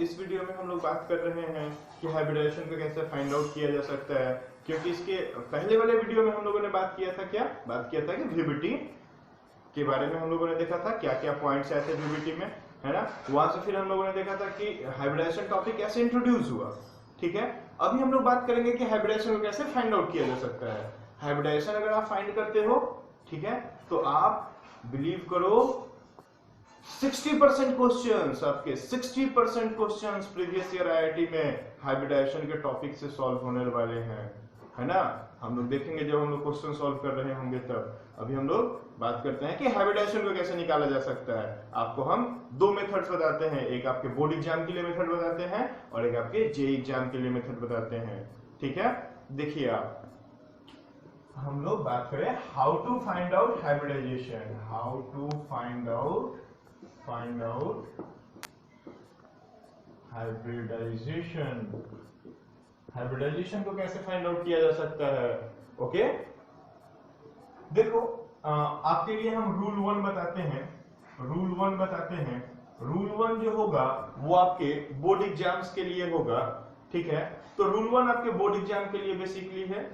इस वीडियो में हम लोग बात कर रहे हैं कि हाइब्रिडाइजेशन को कैसे फाइंड आउट किया जा सकता है, क्योंकि इसके पहले वाले वीडियो में हम लोगों ने बात किया था कि वीबीटी के बारे में हम लोगों ने देखा था क्या क्या पॉइंट्स आए थे वीबीटी में, है ना। वहां से फिर हम लोगों ने देखा था कि हाइब्रिडाइजेशन टॉपिक कैसे इंट्रोड्यूस हुआ, ठीक है। अभी हम लोग बात करेंगे कि हाइब्रिडाइजेशन को कैसे फाइंड आउट किया जा सकता है। हाइब्रिडाइजेशन अगर आप फाइंड करते हो, ठीक है, तो आप बिलीव करो 60% क्वेश्चंस आपके 60% क्वेश्चंस प्रीवियस ईयर आईआईटी में हाइब्रिडाइजेशन के टॉपिक से सॉल्व होने वाले हैं, है ना। हम लोग देखेंगे जब हम लोग क्वेश्चन सॉल्व कर रहे होंगे तब। अभी हम लोग बात करते हैं कि हाइब्रिडाइजेशन को कैसे निकाला जा सकता है। आपको हम दो मेथड्स बताते हैं, एक आपके बोर्ड एग्जाम के लिए मेथड बताते हैं और एक आपके जेईई एग्जाम के लिए मेथड बताते हैं, ठीक है। देखिए आप, हम लोग बात करें how to find out hybridization, how to find out hybridization को कैसे फाइंड आउट किया जा सकता है। ओके, देखो आपके लिए हम रूल 1 बताते हैं। रूल 1 जो होगा वो आपके बोर्ड एग्जाम्स के लिए होगा, ठीक है। तो रूल 1 आपके बोर्ड एग्जाम के लिए बेसिकली है।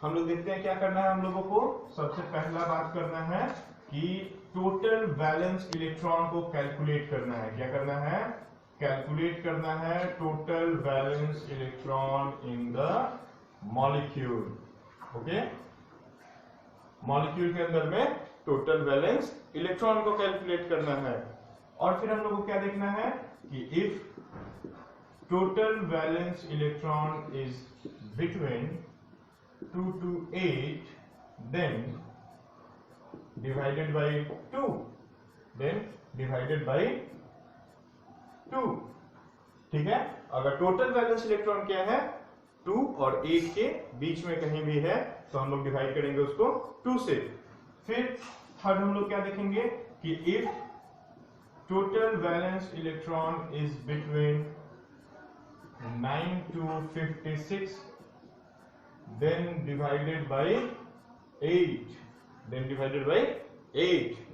हम लोग देखते हैं क्या करना है हम लोगों को। सबसे पहला बात करना है कि टोटल वैलेंस इलेक्ट्रॉन को कैलकुलेट करना है। क्या करना है? कैलकुलेट करना है total valence electron in the molecule. Okay, molecule के अंदर में टोटल वैलेंस इलेक्ट्रॉन को कैलकुलेट करना है। और फिर हम लोग को क्या देखना है कि if total valence electron is between 2 to 8 then divided by 2, ठीक है। अगर टोटल वैलेंस इलेक्ट्रॉन क्या है 2 और 8 के बीच में कहीं भी है तो हम लोग डिवाइड करेंगे उसको 2 से। फिर थर्ड हम लोग क्या देखेंगे कि if total valence electron is between 9 to 56 then divided by 8,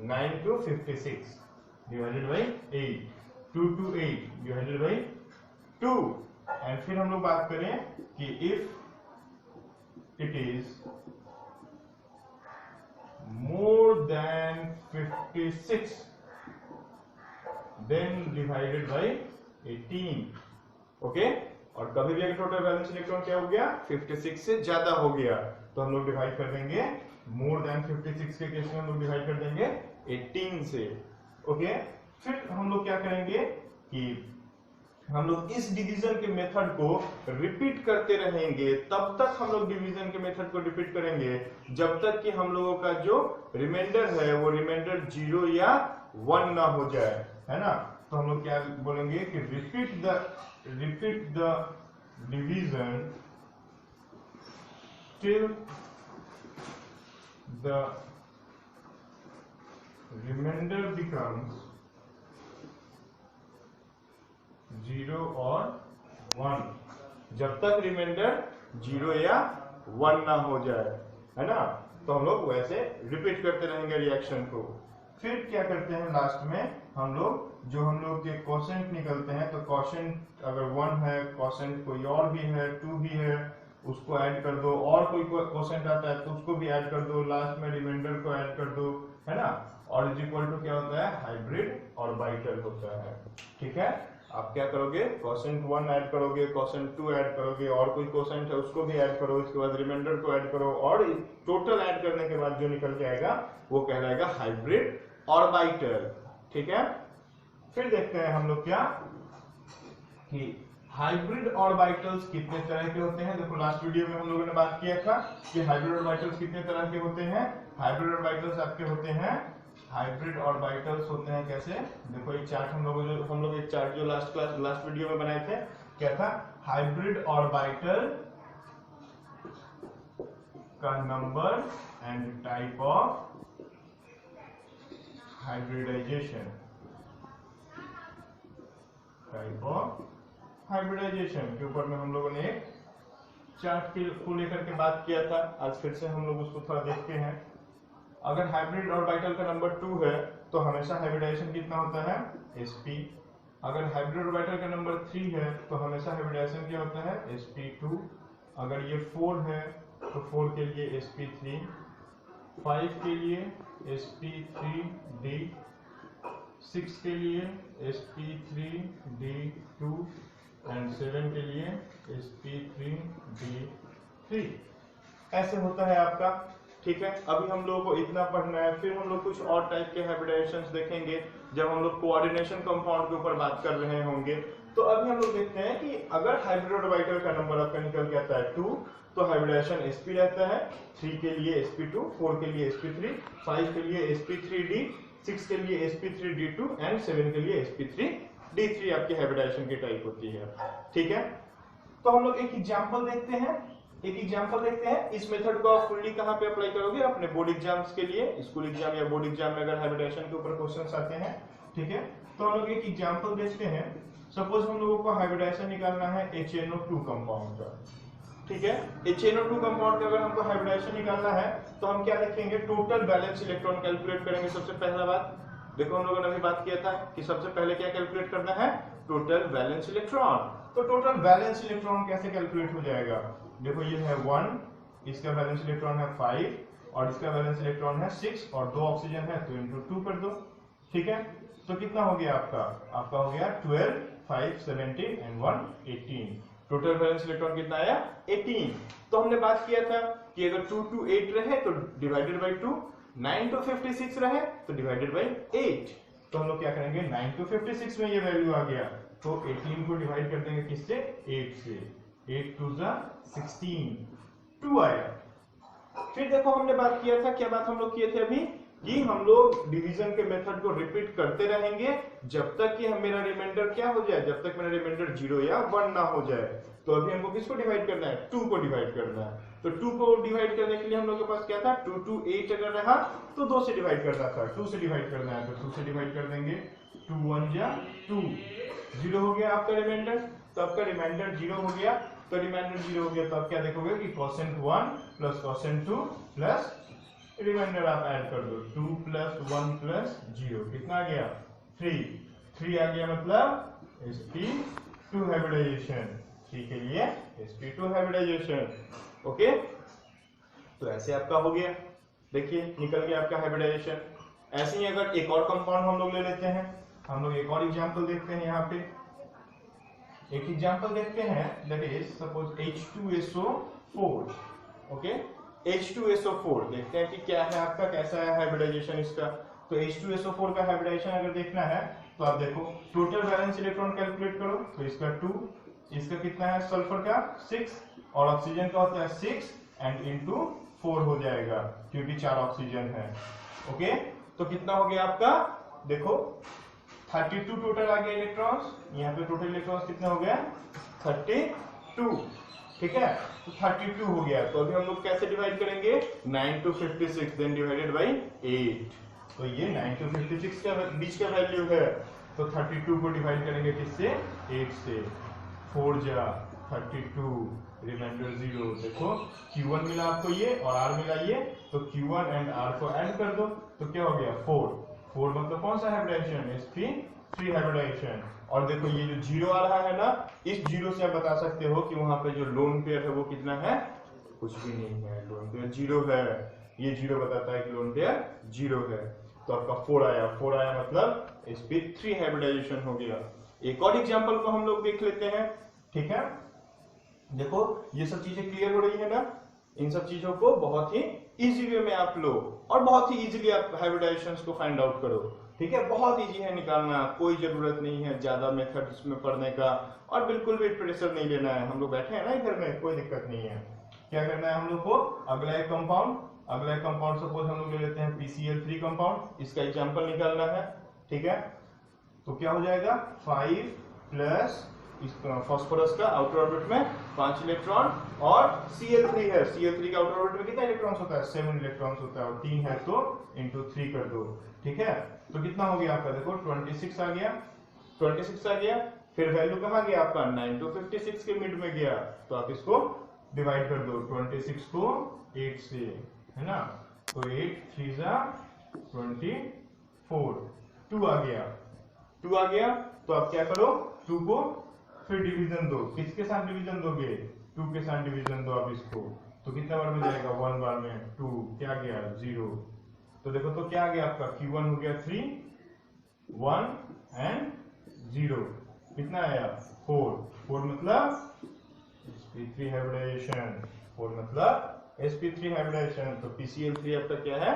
9 to 56 divided by 8, 2 to 8 divided by 2। And फिर हम लोग बात करें कि if it is more than 56 then divided by 18। Okay, और कभी भी अगर टोटल वैलेंस इलेक्ट्रॉन क्या हो गया 56 से ज्यादा हो गया तो हम लोग डिवाइड कर देंगे, मोर देन 56 के केस में हम लोग डिवाइड कर देंगे 18 से। ओके, फिर हम लोग क्या करेंगे कि हम लोग इस डिवीजन के मेथड को रिपीट करते रहेंगे। तब तक हम लोग डिवीजन के मेथड को रिपीट करेंगे जब तक कि हम लोगों का जो रिमाइंडर है वो रिमाइंडर 0 या 1 ना हो जाए, है ना। तो हम लोग क्या बोलेंगे कि repeat the division till the remainder becomes 0 और 1, जब तक रिमाइंडर 0 या 1 ना हो जाए, है ना। तो हम लोग वैसे रिपीट करते रहेंगे रिएक्शन को। फिर क्या करते हैं लास्ट में हम लोग के क्वोशेंट निकलते हैं, तो क्वोशेंट अगर 1 है, क्वोशेंट कोई और भी है 2 भी है, उसको ऐड कर दो, और कोई क्वोशेंट आता है तो उसको भी ऐड कर दो, लास्ट में रिमाइंडर को ऐड कर दो, है ना। और इज इक्वल टू क्या होता है हाइब्रिड ऑर्बिटल होता है, ठीक है। आप क्या करोगे क्वोशेंट 1 ऐड करोगे, क्वोशेंट 2 ऐड करोगे, और कोई क्वोशेंट है उसको भी ऐड करो, इसके बाद रिमाइंडर को ऐड करो, और टोटल ऐड करने के बाद जो निकल के आएगा वो कहलाएगा हाइब्रिड ऑर्बिटल, ठीक है। फिर देखते हैं हम लोग क्या कि हाइब्रिड ऑर्बिटल्स कितने तरह के होते हैं। देखो लास्ट वीडियो में हम लोगों ने बात किया था कि हाइब्रिड ऑर्बिटल्स कितने तरह के होते हैं। हाइब्रिड ऑर्बिटल्स आपके होते हैं, हाइब्रिड ऑर्बिटल्स होते हैं कैसे, देखो एक चार्ट हम लोग एक चार्ट जो लास्ट वीडियो में बनाए थे, क्या था, हाइब्रिड ऑर्बिटल का number and type of hybridization, के ऊपर में हम लोगों ने एक चार्ट को लेकर के बात किया था। आज फिर से हम लोग उसको थोड़ा देखते हैं। अगर हाइब्रिड ऑर्बिटल का नंबर 2 है तो हमेशा हाइब्रिडाइजेशन कितना होता है sp, अगर हाइब्रिड ऑर्बिटल का नंबर 3 है तो हमेशा हाइब्रिडाइजेशन क्या होता है sp2। अगर ये 4 है तो 4 के लिए sp3, 5 के लिए sp3d, 6 के लिए sp3d2 एंड 7 के लिए sp3d3। ऐसे होता है आपका। ठीक है, अभी हम लोगों को इतना पढ़ना है, फिर हम लोग कुछ और टाइप के हाइब्रिडाइजेशंस देखेंगे जब हम लोग कोऑर्डिनेशन कंपाउंड के ऊपर बात कर रहे होंगे। तो अभी हम लोग देखते हैं कि अगर हाइब्रिड ऑर्बिटल का नंबर आपका निकल के आता है 2 तो हाइब्रिडाइजेशन sp रहता है, 3 के लिए sp2, 4 के लिए sp3, 5 के लिए sp3d, 6 के लिए sp3d2 एंड 7 के लिए sp3d3 आपकी हाइब्रिडाइजेशन की टाइप होती है। ठीक है, तो हम लोग एक एग्जांपल देखते हैं। इस मेथड को आप फुल्ली कहां पे अप्लाई करोगे? अपने बोर्ड एग्जाम्स के लिए, स्कूल एग्जाम या बोर्ड एग्जाम में अगर हाइब्रिडाइजेशन के ऊपर क्वेश्चंस आते हैं। ठीक है, तो हम लोग एक एग्जांपल देखते हैं। सपोज हम लोगों को हाइब्रिडाइजेशन निकालना है HNO2 कंपाउंड का। ठीक है, HNO2 कंपाउंड का अगर हमको हाइब्रिडाइजेशन निकालना है तो हम क्या देखेंगे? टोटल बैलेंस इलेक्ट्रॉन कैलकुलेट करेंगे। सबसे पहला बात देखो, हम लोगों ने अभी बात किया था कि सबसे पहले क्या कैलकुलेट करना है? Total balance electron. तो टोटल बैलेंस इलेक्ट्रॉन कैसे कैलकुलेट हो जाएगा? देखो ये है 1, इसका बैलेंस इलेक्ट्रॉन है 5 और इसका बैलेंस इलेक्ट्रॉन है 6 और 2 ऑक्सीजन है तो इनटू 2 कर दो। ठीक है, तो कितना हो गया आपका? आपका हो गया 12, 5, 17 एंड 1, 18। टोटल बैलेंस इलेक्ट्रॉन कितना आया? 18। तो हमने बात किया था कि अगर 2 to 8 रहे तो डिवाइडेड बाय 2, 9 to 56 रहे तो डिवाइडेड बाय 8। तो हम लोग क्या करेंगे? 9 to 56 में ये वैल्यू आ गया तो 18 को डिवाइड कर देंगे किससे? 8 से। 8 to 16, 2 आया। फिर देखो हमने बात किया था, क्या बात हम लोग किए थे अभी? कि हम लोग डिवीजन के मेथड को रिपीट करते रहेंगे जब तक कि मेरा रिमाइंडर क्या हो जाए? जब तक मेरा रिमाइंडर 0 या 1 ना हो जाए। तो अभी हमको किसको डिवाइड करना है? 2 को डिवाइड करना है। तो 2 को डिवाइड करने के लिए हम लोग के पास क्या था? 2 to 8 अगर रहा तो 2 से डिवाइड करना था। 2 से डिवाइड करना है तो 2 से डिवाइड कर देंगे। 2 1 जा 2, 0 हो गया आपका रिमाइंडर। तो आपका रिमाइंडर 0 हो गया। तो रिमाइंडर 0 हो गया तो आप क्या देखोगे कि quotient 1 plus quotient 2 plus remainder आप ऐड कर दो। 2 प्लस 1 प्लस 0 कितना आ गया? 3 आ गया, मतलब sp2 हाइब्रिडाइजेशन। 3 के लिए sp2 हाइब्रिडाइजेशन। ओके, तो ऐसे आपका हो गया। देखिए निकल गया आपका हाइब्रिडाइजेशन। ऐसे ही अगर एक और कंपाउंड हम लोग ले लेते हैं, हम लोग एक और एग्जांपल देखते हैं। यहाँ पे एक एग्जांपल देखते हैं, that is suppose H2SO4। Okay, H2SO4 देखते हैं कि क्या है आपका, कैसा है हाइब्रिडाइजेशन इसका। तो H2SO4 का हाइब्रिडाइजेशन अगर देखना है तो आप देखो टोटल बैलेंस इलेक्ट्रॉन कैलकुलेट करो। तो इसका 2, इसका कितना है? सल्फर का 6 और ऑक्सीजन का होता है 6 एंड इनटू 4 हो जाएगा क्योंकि 4 ऑक्सीजन है। ओके, तो कितना हो गया आपका? देखो 32 टोटल आ गया इलेक्ट्रॉन्स। यहाँ पे टोटल इलेक्ट्रॉन्स कितने हो गया? 32। ठीक है, तो 32 हो गया। तो अभी हम लोग कैसे डिवाइड करेंगे? 9 to 56 देन डिवाइडेड बाय 8। तो ये 9 to 56 का बीच का वैल्यू है। तो 32 को डिवाइड करेंगे किससे? 8 से। 4 जा 32, रिमाइंडर 0। देखो Q1 मिला आपको ये और R मिला ये, तो Q1 एंड R को ऐड कर दो तो क्या हो गया? 4 मतलब कौन सा हाइब्रिडाइजेशन? sp3 hybridisation. और देखो ये जो 0 आ रहा है ना, इस 0 से आप बता सकते हो कि वहां पे जो लोन पेयर है वो कितना है? कुछ भी नहीं है, लोन पेयर 0 है। ये 0 बताता है कि लोन पेयर 0 है। तो आपका 4 आया मतलब sp3 हाइब्रिडाइजेशन हो गया। एक और एग्जांपल को हम लोग देख लेते हैं। ठीक है, देखो ये सब चीजें क्लियर हो रही है ना? इन सब चीजों को बहुत ही इजी वे में आप लो और बहुत ही इजीली आप हाइब्रिडाइजेशंस को फाइंड आउट करो। ठीक है, बहुत इजी है निकालना, कोई जरूरत नहीं है ज्यादा मेथड्स में पढ़ने का और बिल्कुल भी प्रेशर नहीं लेना है। हम लोग बैठे हैं ना इधर में, कोई दिक्कत नहीं है। क्या करना है हम लोग को? अगला एक कंपाउंड सपोज हम लोग ले लेते हैं PCl3 कंपाउंड। इसका एग्जांपल निकालना है। ठीक है, तो क्या हो जाएगा? 5 प्लस फास्फोरस का आउटर ऑर्बिट में 5 इलेक्ट्रॉन और Cl3 है। Cl3 का आउटर ऑर्बिट में कितना इलेक्ट्रॉन्स होता है? 7 इलेक्ट्रॉन्स होता है और 3 है तो इंटू 3 कर दो। ठीक है, तो कितना हो गया आपका? देखो 26 आ गया। फिर वैल्यू कहाँ गया आपका? 9 to 56 के मिड में गया। तो आप इसको डिवाइड कर दो 26 को 8 से, है ना? तो 8 3 जा 24, 2 आ गया। तो तो आप क्या करो, 2 को फिर डिवीजन दो, किसके साथ डिवीजन दोगे, 2 के साथ डिवीजन दो आप इसको, तो कितना बार में जाएगा, 1 बार में, 2 क्या गया 0, तो देखो तो क्या आ गया आपका Q1 हो गया 3, 1 एंड 0, कितना आया 4, 4 मतलब sp3 हाइब्रिडाइजेशन, 4 मतलब sp3 हाइब्रिडाइजेशन, तो PCl3 आपका क्या है,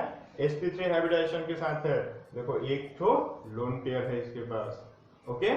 sp3 हाइब्रिडाइजेशन के साथ है, देखो एक तो लोन पेयर है इसके पास, ओके।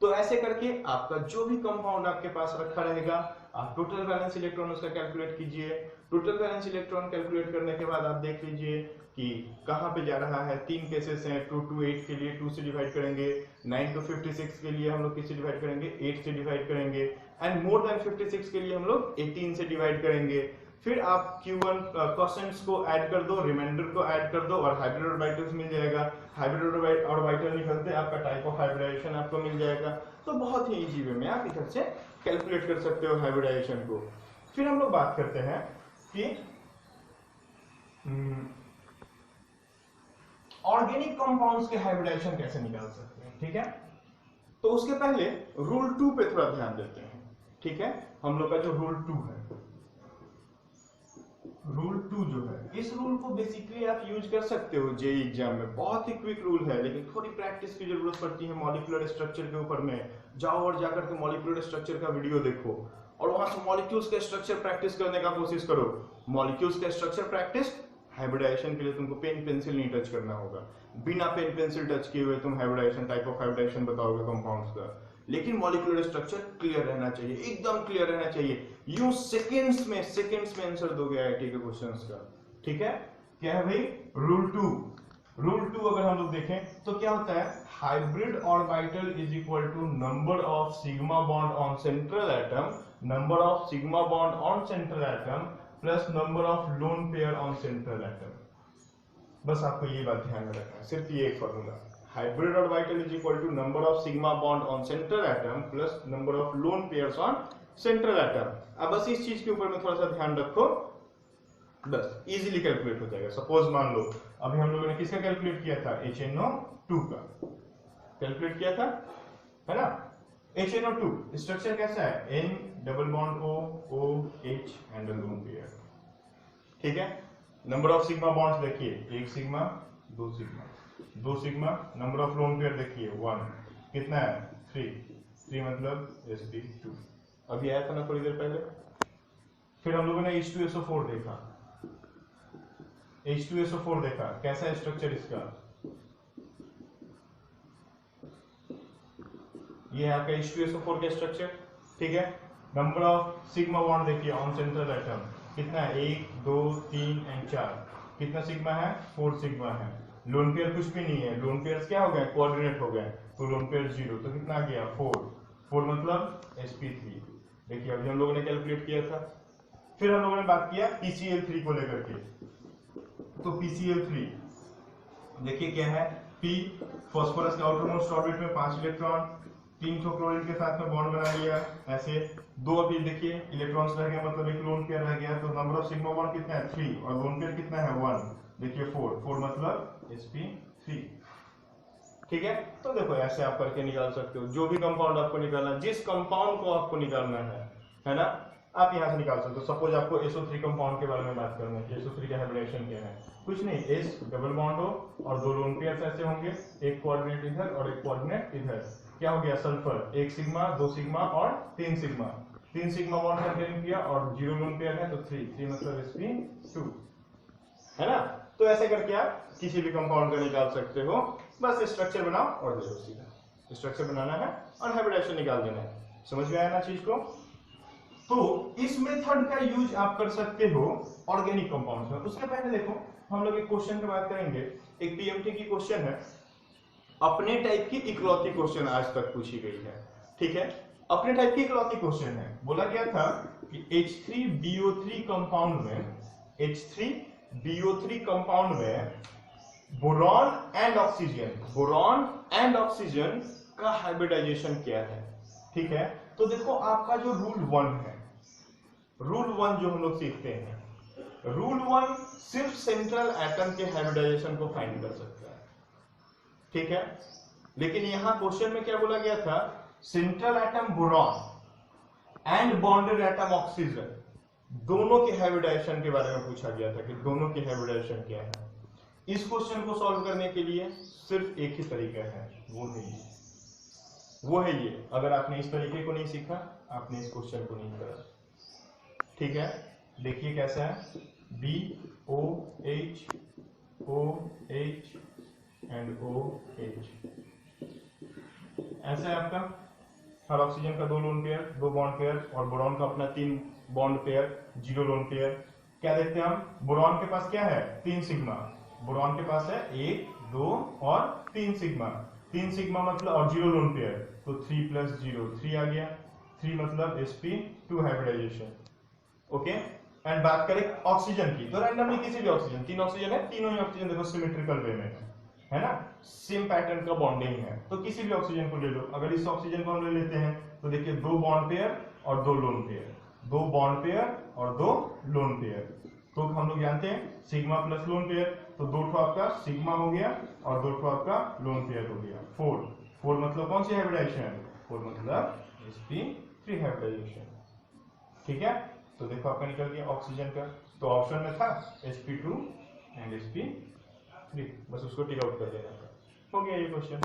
तो ऐसे करके आपका जो भी कंपाउंड आपके पास रखा रहेगा, आप टोटल वैलेंस इलेक्ट्रॉन उसका कैलकुलेट कीजिए। टोटल वैलेंस इलेक्ट्रॉन कैलकुलेट करने के बाद आप देख लीजिए कि कहां पे जा रहा है। 3 केसेस हैं, 2 to 8 के लिए 2 से डिवाइड करेंगे, 9 to 56 के लिए हम लोग किससे डिवाइड करेंगे, 8 से डिवाइड करेंगे, एंड मोर देन 56 के लिए हम लोग 18 से डिवाइड करेंगे। फिर आप Q1 क्वेश्चंस को ऐड कर दो, रिमाइंडर को ऐड कर दो और हाइब्रिड ऑर्बिटल्स मिल जाएगा। हाइब्रिड ऑर्बिटल निकलते आपका टाइप ऑफ हाइब्रिडाइजेशन आपको मिल जाएगा। तो बहुत ही इजी वे में आप इधर से कैलकुलेट कर सकते हो हाइब्रिडाइजेशन को। फिर हम लोग बात करते हैं कि ऑर्गेनिक कंपाउंड्स के हाइब्रिडाइजेशन कैसे निकाल सकते हैं, ठीक है। तो उसके पहले रूल 2 पे थोड़ा ध्यान देते हैं, ठीक है। हम लोग का जो रूल 2 है, रूल 2 जो है, इस रूल को बेसिकली आप यूज कर सकते हो जेई एग्जाम में। बहुत ही क्विक रूल है, लेकिन थोड़ी प्रैक्टिस की जरूरत पड़ती है मॉलिक्यूलर स्ट्रक्चर के ऊपर में। जाओ और जाकर के मॉलिक्यूलर स्ट्रक्चर का वीडियो देखो और वहां से मॉलिक्यूल्स के स्ट्रक्चर प्रैक्टिस करने का कोशिश करो। मॉलिक्यूल्स के स्ट्रक्चर प्रैक्टिस, हाइब्रिडाइजेशन के लिए तुमको पेन पेंसिल नहीं टच करना होगा। बिना पेन पेंसिल टच किए हुए तुम हाइब्रिडाइजेशन, टाइप ऑफ हाइब्रिडाइजेशन बताओगे कंपाउंड्स का, लेकिन मॉलिक्यूलर स्ट्रक्चर क्लियर रहना चाहिए, एकदम क्लियर रहना चाहिए। यूं सेकंड्स में आंसर दोगे आईआईटी के क्वेश्चंस का, ठीक है। क्या है भाई, रूल 2। रूल 2 अगर हम लोग देखें तो क्या होता है, hybrid orbital is equal to number of sigma bond on central atom, number of sigma bond on central atom plus number of lone pair on central atom. बस आपको ये बात ध्यान में रखना है, सिर्फ ये एक formula, hybrid orbital is equal to number of sigma bond on central atom plus number of lone pairs on central atom. अब बस इस चीज के ऊपर में थोड़ा सा ध्यान रखो, बस इजीली कैलकुलेट हो जाएगा। सपोज मान लो अभी हम लोगों ने किसका कैलकुलेट किया था, HNO2 का कैलकुलेट किया था, है ना। HNO2 स्ट्रक्चर कैसा है, N double bond O OH and lone pair, ठीक है। नंबर ऑफ सिग्मा बॉन्ड्स देखिए, 1 sigma 2 sigma 2 sigma, number of lone pair देखिए 1, कितना है 3 मतलब sp2, अभी आया था ना थोड़ी देर पहले। फिर हम लोगों ने H2SO4 देखा, H2SO4 देखा, कैसा है स्ट्रक्चर इसका, ये है आपका H2SO4 का स्ट्रक्चर, ठीक है। नंबर ऑफ सिग्मा बॉन्ड देखिए ऑन सेंट्रल एटम, कितना है 1 2 3 एंड 4, कितना सिग्मा है 4 सिग्मा है। लोन पेयर कुछ भी नहीं है, लोन पेयर्स क्या हो गए, कोऑर्डिनेट हो गए, तो लोन पेयर 0, तो कितना आ गया 4 मतलब sp3। देखिए अभी हम लोगों ने कैलकुलेट किया था। फिर हम लोगों ने बात किया PCl3 को लेकर के, तो PCl3 देखिए क्या है, P फास्फोरस के आउटर मोस्ट ऑर्बिट में 5 इलेक्ट्रॉन, 3 क्लोरीन के साथ में बॉन्ड बना लिया, ऐसे 2 अभी देखिए इलेक्ट्रॉन्स रह गए, मतलब एक लोन पेयर रह गया, तो नंबर ऑफ सिग्मा बॉन्ड कितना है 3 और लोन पेयर कितना है 1, देखिए 4 मतलब sp3, ठीक है। तो देखो ऐसे आप करके निकाल सकते हो, जो भी कंपाउंड आपको निकालना है, जिस कंपाउंड को आपको निकालना है ना, आप यहां से निकाल सकते हो। सपोज आपको SO3 कंपाउंड के बारे में बात करना है, SO3 का हाइब्रिडाइजेशन क्या है, कुछ नहीं, S डबल बॉन्ड हो और 2 लोन पेयर्स ऐसे होंगे, एक कोऑर्डिनेट इधर और एक कोऑर्डिनेट इधर, क्या हो गया सल्फर, 1 सिग्मा 2 सिग्मा और 3 सिग्मा, 3 सिग्मा बॉन्ड कंटेन किया और 0 लोन पेयर है, तो 3 मतलब sp2, है ना। तो ऐसे करके आप किसी भी कंपाउंड का निकाल सकते हो, बस स्ट्रक्चर बनाओ और दे दो, सीधा स्ट्रक्चर बनाना है और हाइब्रिडाइजेशन निकाल देना है। समझ में आया ना चीज को। तो इस मेथड का यूज आप कर सकते हो ऑर्गेनिक कंपाउंड्स में। उसके पहले देखो हम लोग एक क्वेश्चन की बात करेंगे, एक पीएमटी की क्वेश्चन है, अपने टाइप की इकलौती क्वेश्चन आज तक पूछी गई है, ठीक है। अपने टाइप की इकलौती क्वेश्चन है, बोला गया था कि H3BO3 कंपाउंड में, H3BO3 कंपाउंड में बोरॉन एंड ऑक्सीजन का हाइब्रिडाइजेशन क्या है, ठीक है। तो देखो आपका जो रूल 1 है, रूल 1 जो हम लोग सीखते हैं, रूल 1 सिर्फ सेंट्रल एटम के हाइब्रिडाइजेशन को फाइंड कर सकता है, ठीक है। लेकिन यहाँ क्वेश्चन में क्या बोला गया था, central atom boron and bonded atom oxygen, दोनों के हाइब्रिडाइजेशन के बारे में पूछा गया था कि दोनों की हाइब्रिडाइजेशन क्या है। इस क्वेश्चन को सॉल्व करने के लिए सिर्फ एक ही तरीका है, वो है ये। अगर आपने इस तरीके को नहीं सीखा, आपने इस क्वेश्चन को नहीं करा। ठीक है, देखिए कैसा है, BOH OH एंड OH, ऐसा है आपका। हर ऑक्सीजन का 2 लोन पेयर, 2 बॉन्ड पेयर, और बोरॉन का अपना 3 बॉन्ड पेयर, 0 लोन पेयर। क्या देखते हैं हम, बोरॉन के पास क्या है, 3 सिग्मा। बोरॉन के पास है 1 2 और 3 सिग्मा। 3 सिग्मा मतलब, और 0 लोन पेयर, तो 3 + 0 3 आ गया। 3 मतलब sp2 हाइब्रिडाइजेशन। ओके, एंड बात करें ऑक्सीजन की, तो रैंडमली किसी भी ऑक्सीजन, 3 ऑक्सीजन है, तीनों ही ऑक्सीजन देखो सिमेट्रिकल वे में है ना, सेम पैटर्न का बॉन्डिंग है। तो किसी भी ऑक्सीजन को ले लो। अगर इस ऑक्सीजन को हम ले लेते हैं तो देखिए 2 बॉन्ड पेयर और 2 लोन पेयर, 2 बॉन्ड पेयर और 2 लोन पेयर। तो हम लोग जानते हैं सिग्मा प्लस लोन पेयर, तो 2 ठो आपका सिग्मा हो गया और 2 ठो आपका लोन पेयर हो गया। 4 मतलब कौन सी हाइब्रिडाइजेशन, 4 मतलब sp3 हाइब्रिडाइजेशन। ठीक है, तो देखो आपका निकल गया ऑक्सीजन का। तो ऑप्शन में था sp2 एंड sp3, बस उसको टिक आउट कर देना था, हो गया ये क्वेश्चन,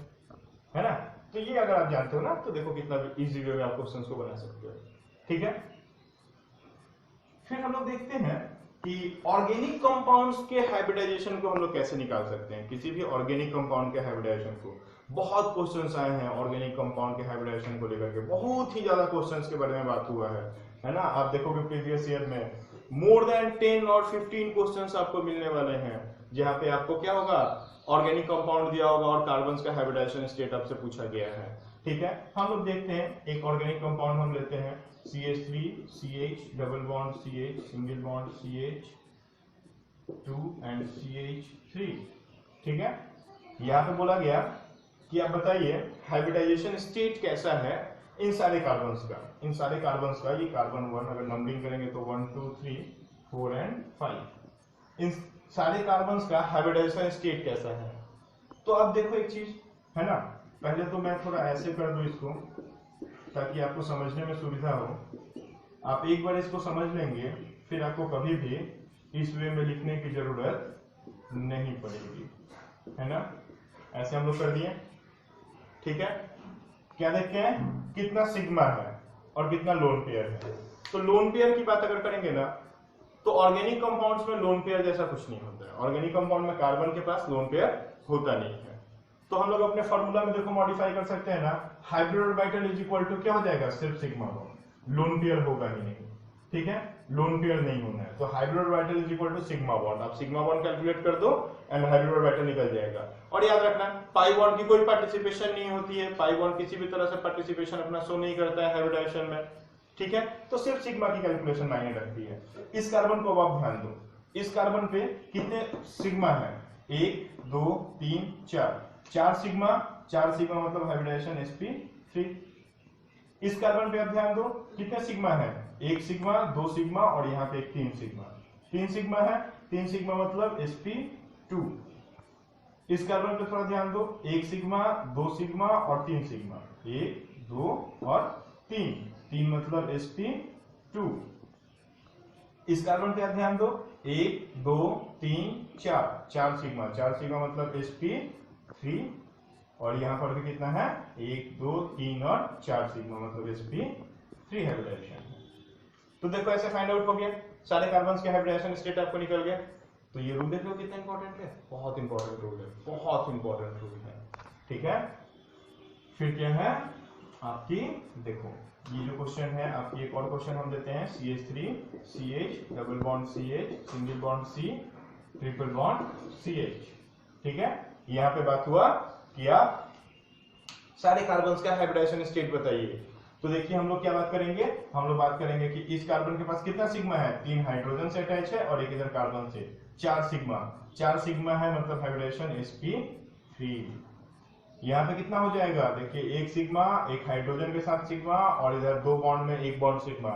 है ना। तो ये अगर आप जानते हो ना, तो देखो कितना इजी वे में आप क्वेश्चंस को बना सकते हो। ठीक है, फिर हम लोग देखते हैं कि ऑर्गेनिक कंपाउंड्स के हाइब्रिडाइजेशन को हम लोग कैसे निकाल सकते हैं, किसी भी ऑर्गेनिक कंपाउंड के हाइब्रिडाइजेशन को। बहुत क्वेश्चंस आए हैं ऑर्गेनिक कंपाउंड के हाइब्रिडाइजेशन को लेकर के, बहुत ही ज्यादा क्वेश्चंस के बारे में बात हुआ है ना। आप देखोगे प्रीवियस ईयर में मोर देन 10 और 15 क्वेश्चंस आपको मिलने वाले हैं, जहां पे आपको क्या होगा, ऑर्गेनिक कंपाउंड दिया होगा और कार्बन्स का हाइब्रिडाइजेशन स्टेट आपसे पूछा गया है। ठीक है, हम लोग देखते हैं एक ऑर्गेनिक कंपाउंड हम लेते हैं, CH3 CH double bond CH single bond CH2 and CH3। ठीक है, यहाँ पे बोला गया कि आप बताइए हाइब्रिडाइजेशन स्टेट कैसा है इन सारे कार्बन्स का। इन सारे कार्बन्स का, ये कार्बन 1 अगर नंबरिंग करेंगे तो 1 2 3 4 एंड 5, इन सारे कार्बन्स का हाइब्रिडाइजेशन स्टेट कैसा है। तो अब देखो एक चीज है ना, पहले तो मैं थोड़ा ऐसे कर दूं इसको ताकि आपको समझने में सुविधा हो। आप एक बार इसको समझ लेंगे, फिर आपको कभी भी इस वे में लिखने की जरूरत नहीं पड़ेगी, है ना। ऐसे हम लोग कर दिए। ठीक है, क्या देखते हैं, कितना सिग्मा है और कितना लोन पेयर है। तो लोन पेयर की बात अगर करेंगे ना, तो ऑर्गेनिक कंपाउंड्स में लोन पेयर जैसा कुछ नहीं होता है। ऑर्गेनिक कंपाउंड में कार्बन के पास लोन पेयर होता नहीं है। तो हम लोग अपने फॉर्मूला में देखो मॉडिफाई कर सकते हैं ना, hybrid orbital is equal to क्या हो जाएगा, सिर्फ सिग्मा बॉन्ड, लोन पेयर होगा ही नहीं। ठीक है, लोन पेयर नहीं होना है, तो hybrid orbital is equal to sigma bond. आप सिग्मा बॉन्ड कैलकुलेट कर दो एंड हाइब्रिड ऑर्बिटल निकल जाएगा। और याद रखना, पाई बॉन्ड की कोई पार्टिसिपेशन नहीं होती है, पाई बॉन्ड किसी भी तरह से पार्टिसिपेशन अपना शो नहीं करता है हाइब्रिडाइजेशन में। ठीक है, तो सिर्फ सिग्मा की कैलकुलेशन मायने रखती है। इस कार्बन को आप ध्यान दो, इस कार्बन पे कितने सिग्मा है, 1 2 3 4, 4 सिग्मा, 4 सिग्मा मतलब हाइब्रिडाइजेशन sp3। इस कार्बन पे आप ध्यान दो कितने सिग्मा है, 1 सिग्मा, 2 सिग्मा और यहाँ पे 3 सिग्मा, 3 सिग्मा है, 3 सिग्मा मतलब sp2। इस कार्बन पे थोड़ा ध्यान दो, 1 सिग्मा, 2 सिग्मा और 3 सिग्मा, 1 2 और 3, 3 मतलब sp2। इस कार्बन पे आप ध्यान दो, 1 2 3 4, 4 सिग्मा, 4 सिग्मा मतलब sp3। और यहाँ पर भी कितना है, 1 2 3 और 4 सिग्मा मतलब sp3 हाइब्रिडाइजेशन। तो देखो ऐसे फाइंड आउट हो गया, सारे कार्बन्स के हाइब्रिडाइजेशन स्टेट आपको निकल गया। तो ये रूल देख लो कितना इंपॉर्टेंट है, बहुत इंपॉर्टेंट रूल है, बहुत इंपॉर्टेंट रूल है। ठीक है, फिर क्या है आपकी, देखो ये जो क्वेश्चन है आपकी, एक और क्वेश्चन हम देते हैं, CH3 CH double bond CH single bond C triple bond CH। ठीक है, यहाँ पे बात हुआ कि आप सारे कार्बन्स का हाइब्रिडाइजेशन स्टेट बताइए। तो देखिए हम लोग क्या बात करेंगे, हम लोग बात करेंगे कि इस कार्बन के पास कितना सिग्मा है, 3 हाइड्रोजन से अटैच है और एक इधर कार्बन से, 4 सिग्मा, 4 सिग्मा है मतलब हाइब्रिडाइजेशन sp3। यहाँ पे कितना हो जाएगा, देखिए 1 सिग्मा, एक हाइड्रोजन के साथ सिग्मा और इधर 2 बॉन्ड में 1 बॉन्ड सिग्मा,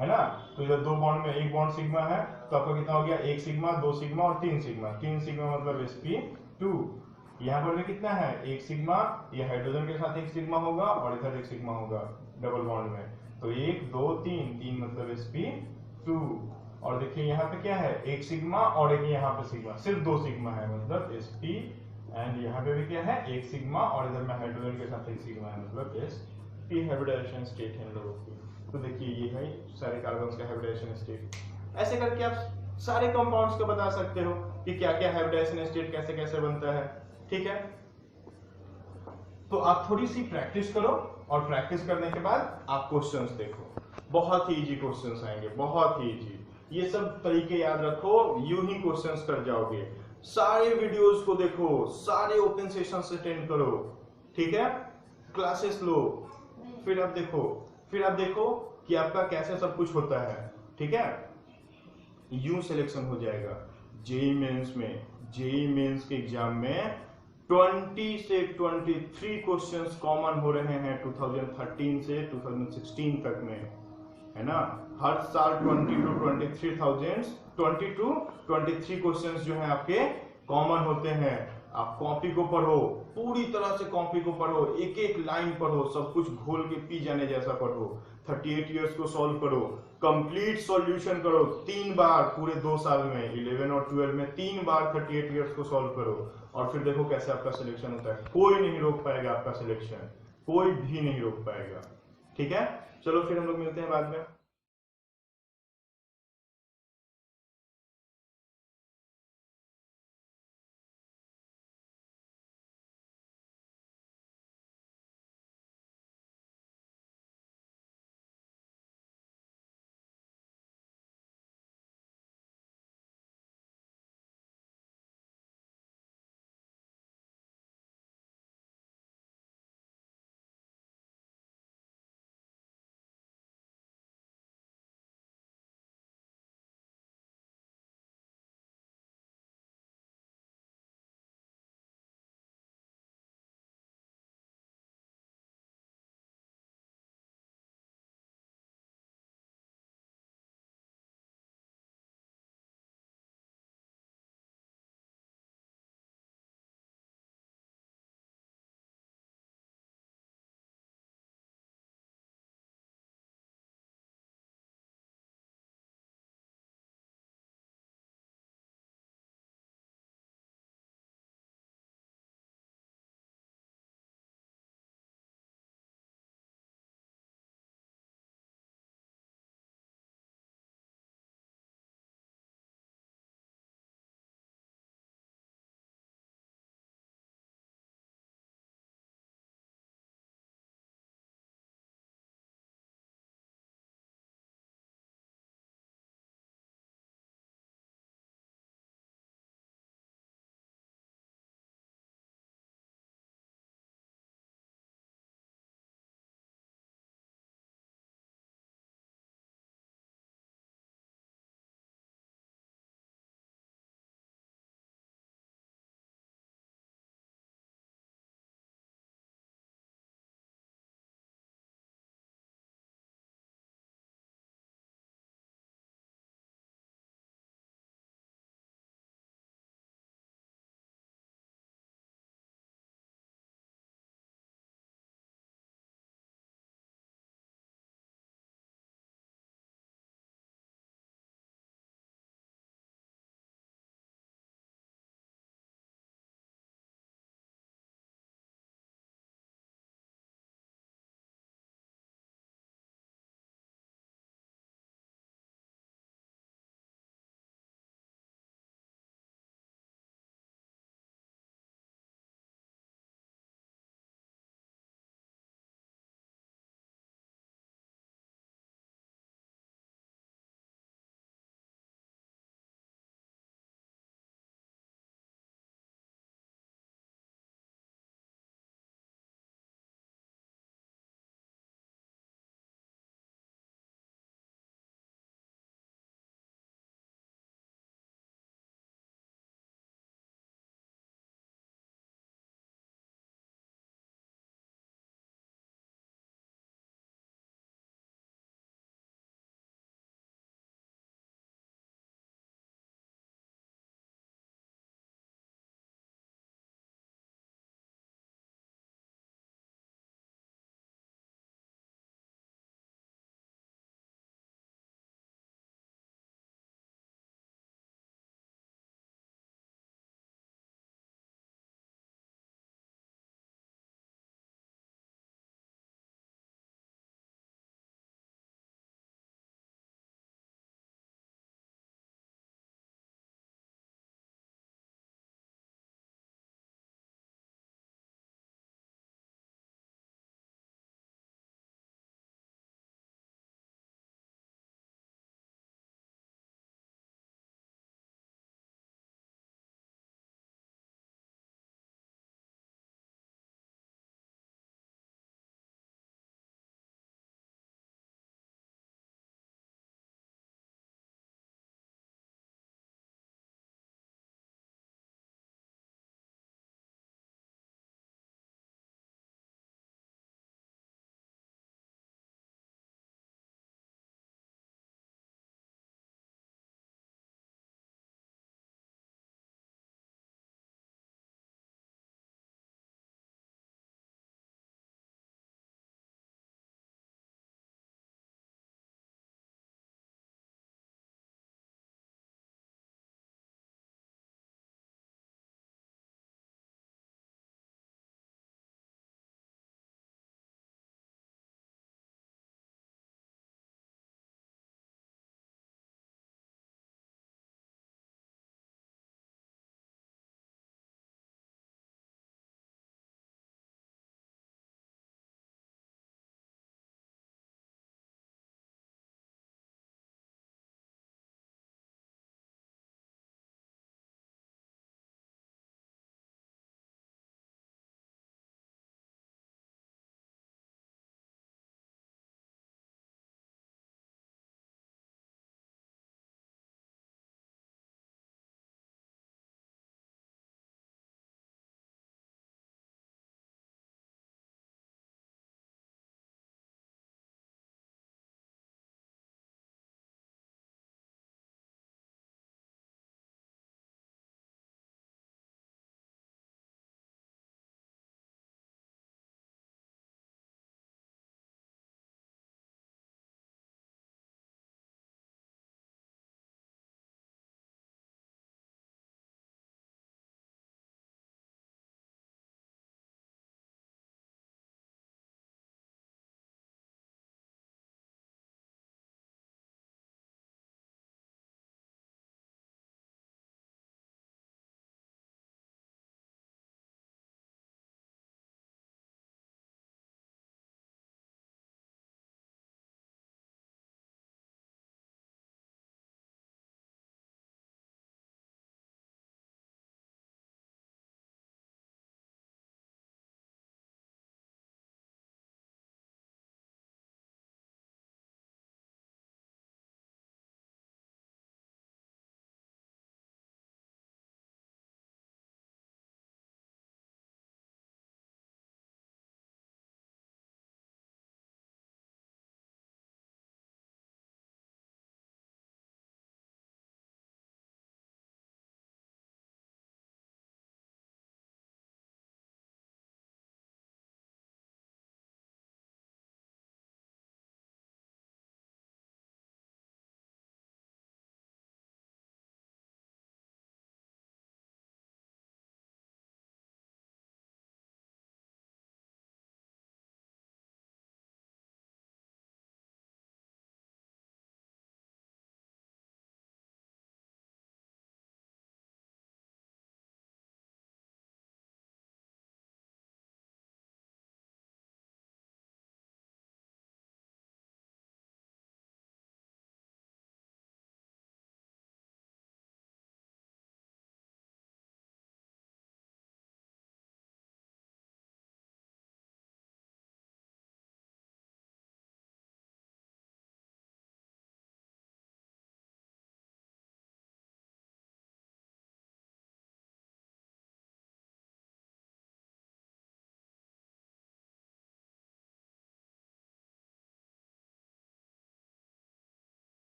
है ना। तो इधर 2 बॉन्ड में 1 बॉन्ड सिग्मा है, तो आपका कितना हो गया, 1 सिग्मा, 2 सिग्मा और 3 सिग्मा, 3 सिग्मा मतलब sp2। यहाँ पर भी कितना है, एक सिग्मा, ये हाइड्रोजन के साथ एक सिग्मा होगा और इधर एक सिग्मा होगा डबल बॉन्ड में, तो 1 2 3, 3 मतलब sp2। और देखिए यहाँ पे क्या है, एक सिग्मा और एक यहाँ पे सिग्मा, सिर्फ 2 सिग्मा है मतलब sp, एंड यहाँ पे भी क्या है, एक सिग्मा और इधर में हाइड्रोजन के साथ एक सिग्मा है मतलब sp हाइब्रिडाइजेशन स्टेट है इन लोगों की। तो देखिए ये है सारे कार्बन्स का हाइब्रिडाइजेशन स्टेट। ऐसे करके आप सारे कंपाउंड्स को बता सकते हो कि क्या क्या हाइब्रिडाइजेशन स्टेट कैसे कैसे बनता है, ठीक है। तो आप थोड़ी सी प्रैक्टिस करो और प्रैक्टिस करने के बाद आप क्वेश्चंस देखो, बहुत ही इजी क्वेश्चंस आएंगे, बहुत ही इजी। ये सब तरीके याद रखो, यूं ही क्वेश्चंस कर जाओगे। सारे वीडियोस को देखो, सारे ओपन सेशंस अटेंड करो, ठीक है, क्लासेस लो, फिर आप देखो कि आपका कैसे सब कुछ होता है, ठीक है। यूं सिलेक्शन हो जाएगा जेईई मेंस में। जेईई मेंस के एग्जाम में 20 से 23 क्वेश्चंस कॉमन हो रहे हैं 2013 से 2016 तक में, है ना। हर साल 22 to 23 क्वेश्चंस जो है आपके कॉमन होते हैं। आप कॉपी को पढ़ो, पूरी तरह से कॉपी को पढ़ो, एक एक लाइन पढ़ो, सब कुछ घोल के पी जाने जैसा पढ़ो। 38 इयर्स को सॉल्व करो, कंप्लीट सॉल्यूशन करो 3 बार पूरे 2 साल में, 11 और 12 में 3 बार 38 इयर्स को सॉल्व करो, और फिर देखो कैसे आपका सिलेक्शन होता है। कोई नहीं रोक पाएगा आपका सिलेक्शन, कोई भी नहीं रोक पाएगा, ठीक है। चलो फिर हम लोग मिलते हैं बाद में।